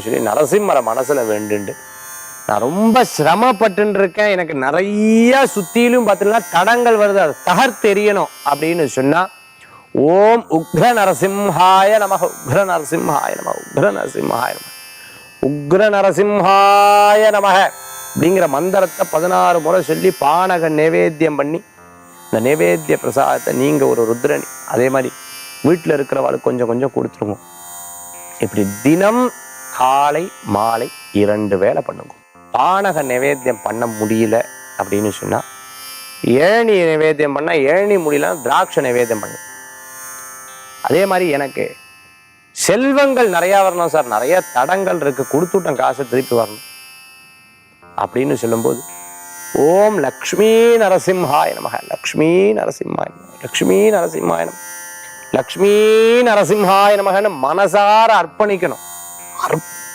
சொல்லி நரசிம்மரை மனசுல வேண்டுண்டு நான் ரொம்ப சிரமப்பட்டு இருக்கேன், எனக்கு நிறைய சுத்திலும் பார்த்தீங்கன்னா தடங்கள் வருது, அது தகர்த்தெரியணும் அப்படின்னு சொன்னா ஓம் உக்ர நரசிம்ஹாய நமக, உக்ர நரசிம்ஹாய நமக, உக்ர நரசிம்ஹாய நமக, உக்ர நரசிம்ஹாய நமக அப்படிங்கிற மந்திரத்தை 16 முறை சொல்லி பானக நைவேத்தியம் பண்ணி இந்த நைவேத்திய பிரசாதத்தை நீங்க ஒரு ருத்ரணி அதே மாதிரி வீட்டில் இருக்கிறவாளுக்கு கொஞ்சம் கொஞ்சம் கொடுத்துருவோம். இப்படி தினம் காலை மாலை 2 வேளை பண்ணுங்க. பானக நைவேத்தியம் பண்ண முடியல அப்படின்னு சொன்னா ஏழனி நைவேத்தியம் பண்ணா ஏழனி முடியல திராட்சை நைவேத்தியம் பண்ணு. அதே மாதிரி எனக்கு செல்வங்கள் நிறைய வரணும் சார், நிறைய தடங்கள் இருக்கு, கொடுத்துட்டேன் காசை திருப்பி வரணும் அப்படின்னு சொல்லும்போது ஓம் லக்ஷ்மி நரசிம்ஹாய நமக, லக்ஷ்மி நரசிம்ஹாய நமக, லக்ஷ்மி நரசிம்ஹாய நமக, லக்ஷ்மி நரசிம்ஹாய நமகன்னு மனசார அர்ப்பணிக்கணும்.